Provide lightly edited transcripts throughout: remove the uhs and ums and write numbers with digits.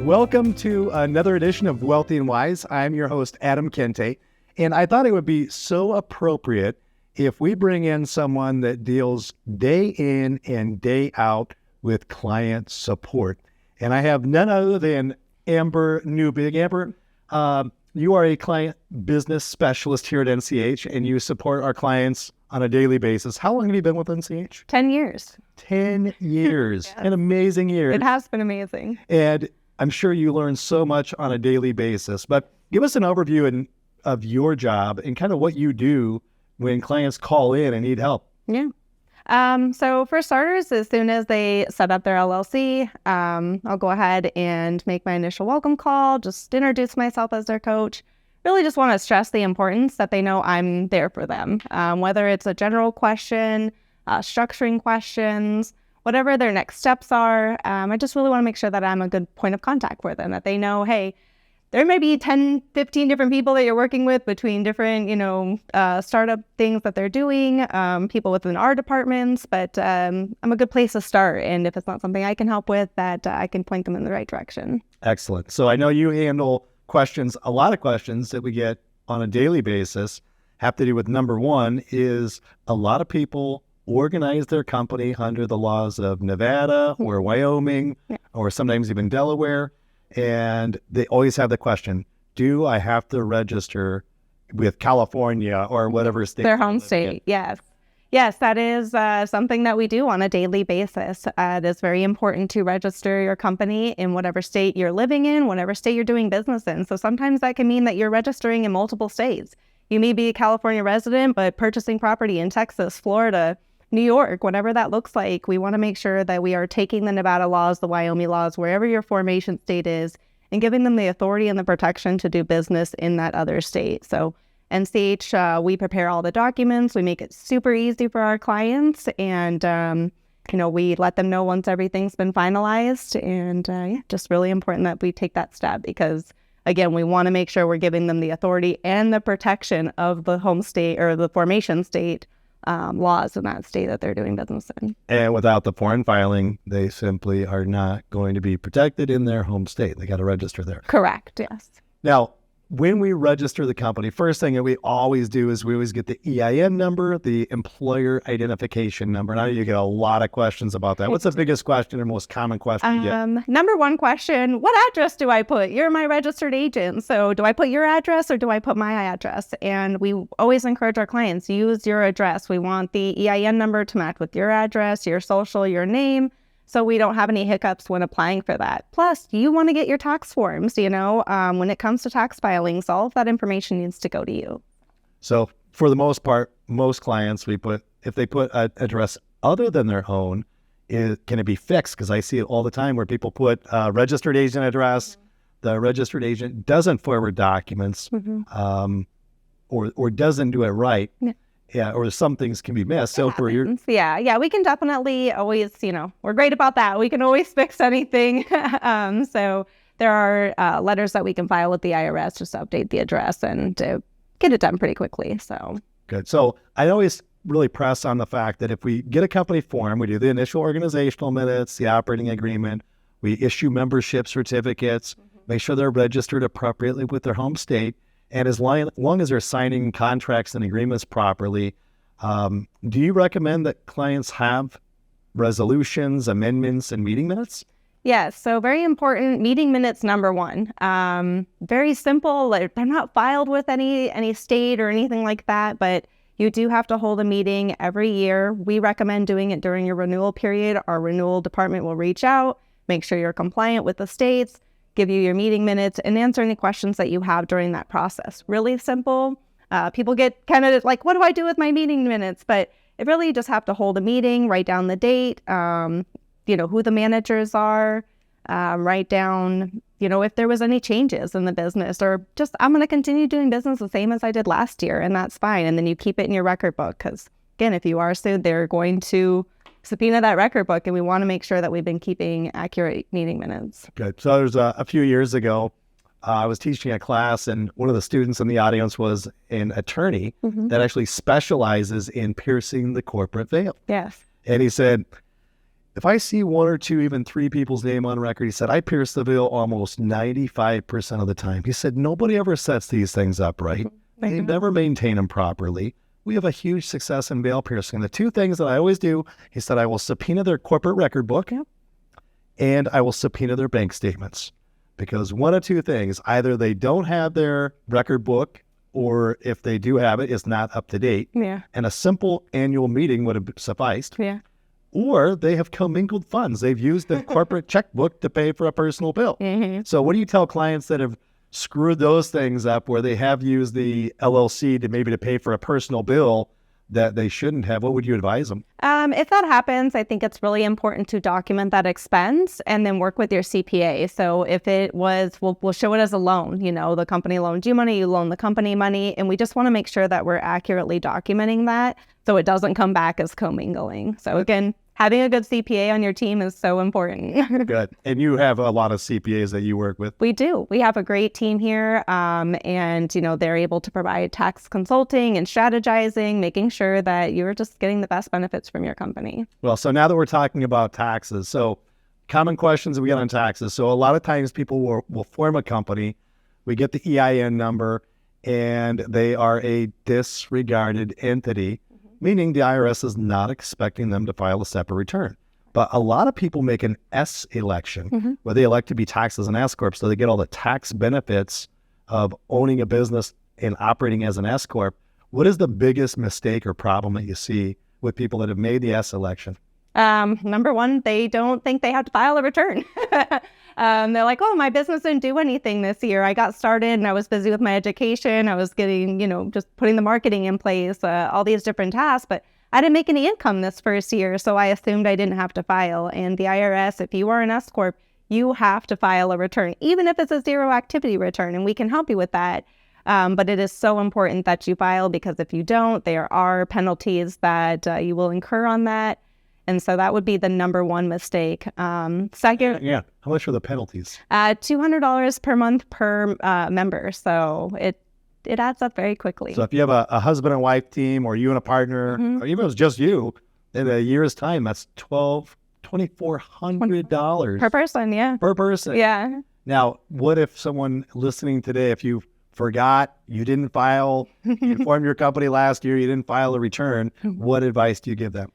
Welcome to another edition of Wealthy and Wise. I'm your host, Adam Kente, and I thought it would be so appropriate if we bring in someone that deals day in and day out with client support. And I have none other than Amber Newbig. Amber, you are a client business specialist here at NCH, and you support our clients on a daily basis. How long have you been with NCH? 10 years. 10 years. Yes. An amazing year. It has been amazing. And I'm sure you learn so much on a daily basis, but give us an overview of your job and kind of what you do when clients call in and need help. Yeah. So for starters, as soon as they set up their LLC, I'll go ahead and make my initial welcome call, just introduce myself as their coach. Really just want to stress the importance that they know I'm there for them, whether it's a general question, structuring questions, whatever their next steps are. I just really want to make sure that I'm a good point of contact for them, that they know, hey, there may be 10, 15 different people that you're working with between different, startup things that they're doing, people within our departments, but I'm a good place to start. And if it's not something I can help with, that I can point them in the right direction. Excellent. So I know you handle questions, a lot of questions that we get on a daily basis have to do with, number one, is a lot of people organize their company under the laws of Nevada or Wyoming, or sometimes even Delaware. And they always have the question, do I have to register with California or whatever state? Their home state, yes. Yes, that is something that we do on a daily basis. It is very important to register your company in whatever state you're living in, whatever state you're doing business in. So sometimes that can mean that you're registering in multiple states. You may be a California resident, but purchasing property in Texas, Florida, New York, whatever that looks like, we want to make sure that we are taking the Nevada laws, the Wyoming laws, wherever your formation state is, and giving them the authority and the protection to do business in that other state. So NCH, we prepare all the documents. We make it super easy for our clients. And, we let them know once everything's been finalized. And just really important that we take that step because, again, we want to make sure we're giving them the authority and the protection of the home state or the formation state laws in that state that they're doing business in. And without the foreign filing, they simply are not going to be protected in their home state. They got to register there. Correct, yes. Now, when we register the company, first thing that we always do is we always get the EIN number, the employer identification number. And I know you get a lot of questions about that. What's the biggest question or most common question you get? Number one question, what address do I put? You're my registered agent. So do I put your address or do I put my address? And we always encourage our clients, use your address. We want the EIN number to match with your address, your social, your name, so we don't have any hiccups when applying for that. Plus, you want to get your tax forms, when it comes to tax filings, all of that information needs to go to you. So for the most part, most clients, if they put an address other than their own, can it be fixed? Because I see it all the time where people put a registered agent address, the registered agent doesn't forward documents, or doesn't do it right. Yeah, or some things can be missed. So for your... Yeah, we can definitely always, we're great about that. We can always fix anything. So there are letters that we can file with the IRS just to update the address and to get it done pretty quickly. So good. So I always really press on the fact that if we get a company form, we do the initial organizational minutes, the operating agreement, we issue membership certificates, make sure they're registered appropriately with their home state. And as long as they're signing contracts and agreements properly, do you recommend that clients have resolutions, amendments, and meeting minutes? Yes. So very important, meeting minutes, number one. Very simple. They're not filed with any state or anything like that, but you do have to hold a meeting every year. We recommend doing it during your renewal period. Our renewal department will reach out, make sure you're compliant with the states, give you your meeting minutes, and answer any questions that you have during that process. Really simple. People get kind of like, what do I do with my meeting minutes? But it really just have to hold a meeting, write down the date, who the managers are, write down, if there was any changes in the business, or just, I'm going to continue doing business the same as I did last year, and that's fine. And then you keep it in your record book because, again, if you are sued, they're going to subpoena that record book, and we want to make sure that we've been keeping accurate meeting minutes. Good. So there's a few years ago, I was teaching a class, and one of the students in the audience was an attorney that actually specializes in piercing the corporate veil. Yes. And he said, if I see one or two, even three people's name on record, he said, I pierce the veil almost 95% of the time. He said, nobody ever sets these things up right. They never maintain them properly. We have a huge success in veil piercing. The two things that I always do, he said, I will subpoena their corporate record book and I will subpoena their bank statements. Because one of two things, either they don't have their record book, or if they do have it, it's not up to date. Yeah. And a simple annual meeting would have sufficed. Yeah. Or they have commingled funds. They've used the corporate checkbook to pay for a personal bill. So what do you tell clients that have screwed those things up, where they have used the LLC to pay for a personal bill that they shouldn't have? What would you advise them? If that happens, I think it's really important to document that expense and then work with your CPA. So if it was, we'll show it as a loan. You know, the company loaned you money, you loan the company money, and we just want to make sure that we're accurately documenting that so it doesn't come back as commingling. So again, having a good CPA on your team is so important. Good. And you have a lot of CPAs that you work with. We do. We have a great team here, and they're able to provide tax consulting and strategizing, making sure that you're just getting the best benefits from your company. Well, so now that we're talking about taxes, so common questions we get on taxes. So a lot of times people will form a company, we get the EIN number, and they are a disregarded entity, meaning the IRS is not expecting them to file a separate return. But a lot of people make an S election where they elect to be taxed as an S Corp, so they get all the tax benefits of owning a business and operating as an S Corp. What is the biggest mistake or problem that you see with people that have made the S election? Number one, they don't think they have to file a return. They're like, oh, my business didn't do anything this year. I got started and I was busy with my education. I was getting, just putting the marketing in place, all these different tasks, but I didn't make any income this first year. So I assumed I didn't have to file. And the IRS, if you are an S Corp, you have to file a return, even if it's a zero activity return, and we can help you with that. But it is so important that you file, because if you don't, there are penalties that you will incur on that. And so that would be the number one mistake. Second, Yeah. How much are the penalties? $200 per month per member. So it adds up very quickly. So if you have a husband and wife team, or you and a partner, or even if it's just you, in a year's time, that's $2,400 Per person, yeah. per person. Yeah. Now, what if someone listening today, if you forgot, you didn't file, you formed your company last year, you didn't file a return, what advice do you give them?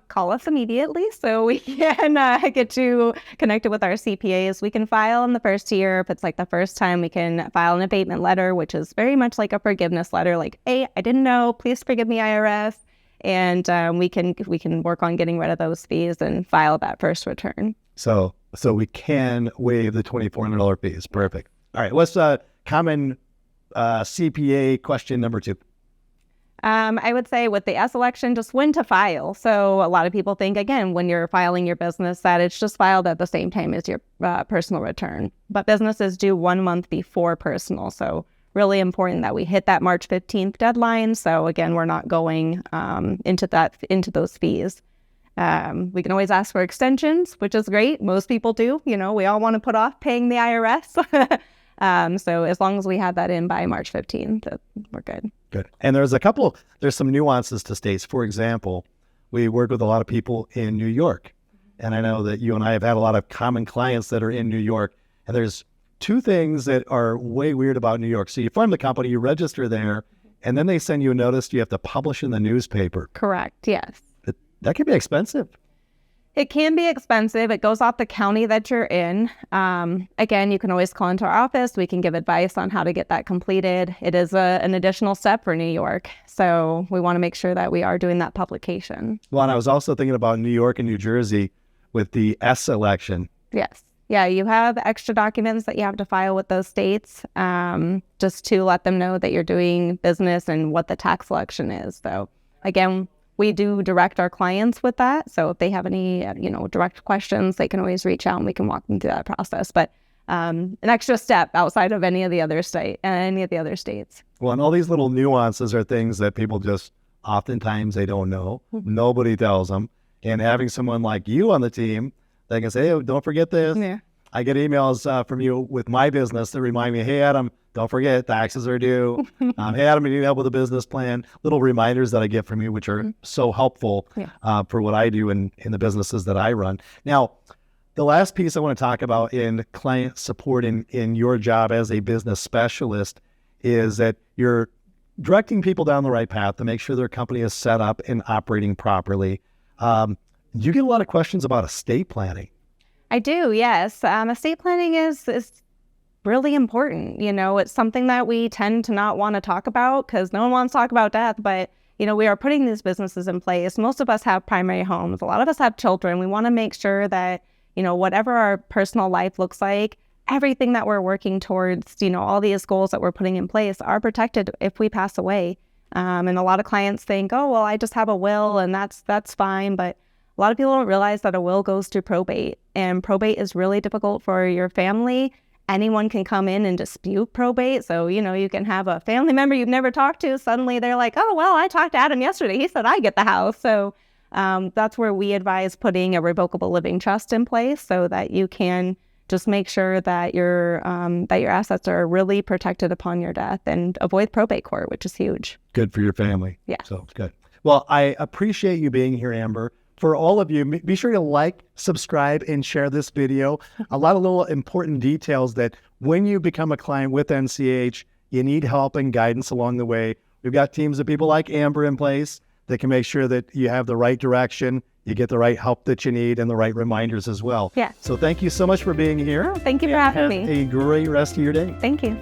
Call us immediately so we can get you connected with our CPAs. We can file in the first year. If it's like the first time, we can file an abatement letter, which is very much like a forgiveness letter. Like, hey, I didn't know. Please forgive me, IRS. And we can work on getting rid of those fees and file that first return. So we can waive the $2,400 fees. Perfect. All right. What's a common CPA question number 2? I would say with the S election, just when to file. So a lot of people think, again, when you're filing your business, that it's just filed at the same time as your personal return. But businesses do 1 month before personal. So really important that we hit that March 15th deadline. So again, we're not going into those fees. We can always ask for extensions, which is great. Most people do. We all want to put off paying the IRS. So as long as we have that in by March 15th, we're good. Good. And there's some nuances to states. For example, we work with a lot of people in New York. And I know that you and I have had a lot of common clients that are in New York. And there's 2 things that are way weird about New York. So you form the company, you register there, and then they send you a notice you have to publish in the newspaper. Correct. Yes. That can be expensive. It can be expensive. It goes off the county that you're in. Again, you can always call into our office. We can give advice on how to get that completed. It is an additional step for New York. So we want to make sure that we are doing that publication. Well, and I was also thinking about New York and New Jersey with the S election. Yes. Yeah, you have extra documents that you have to file with those states, just to let them know that you're doing business and what the tax election is. So again, we do direct our clients with that. So if they have any, direct questions, they can always reach out and we can walk them through that process. But an extra step outside of any of the other states. Well, and all these little nuances are things that people just oftentimes they don't know. Nobody tells them. And having someone like you on the team, they can say, "Oh, don't forget this." Yeah. I get emails from you with my business that remind me, hey, Adam, don't forget taxes are due. Hey, Adam, you need help with a business plan. Little reminders that I get from you, which are so helpful for what I do in the businesses that I run. Now, the last piece I want to talk about in client support in your job as a business specialist is that you're directing people down the right path to make sure their company is set up and operating properly. You get a lot of questions about estate planning. I do, yes. Estate planning is really important. You know, it's something that we tend to not want to talk about because no one wants to talk about death, but you know, we are putting these businesses in place. Most of us have primary homes. A lot of us have children. We want to make sure that, you know, whatever our personal life looks like, everything that we're working towards, you know, all these goals that we're putting in place are protected if we pass away. And a lot of clients think, oh, well, I just have a will and that's fine. But a lot of people don't realize that a will goes to probate, and probate is really difficult for your family. Anyone can come in and dispute probate. So, you know, you can have a family member you've never talked to. Suddenly they're like, oh, well, I talked to Adam yesterday. He said I get the house. So that's where we advise putting a revocable living trust in place so that you can just make sure that your assets are really protected upon your death and avoid probate court, which is huge. Good for your family. Yeah. So it's good. Well, I appreciate you being here, Amber. For all of you, be sure to like, subscribe, and share this video. A lot of little important details that when you become a client with NCH, you need help and guidance along the way. We've got teams of people like Amber in place that can make sure that you have the right direction, you get the right help that you need, and the right reminders as well. Yeah. So thank you so much for being here. Oh, thank you for having me. Have a great rest of your day. Thank you.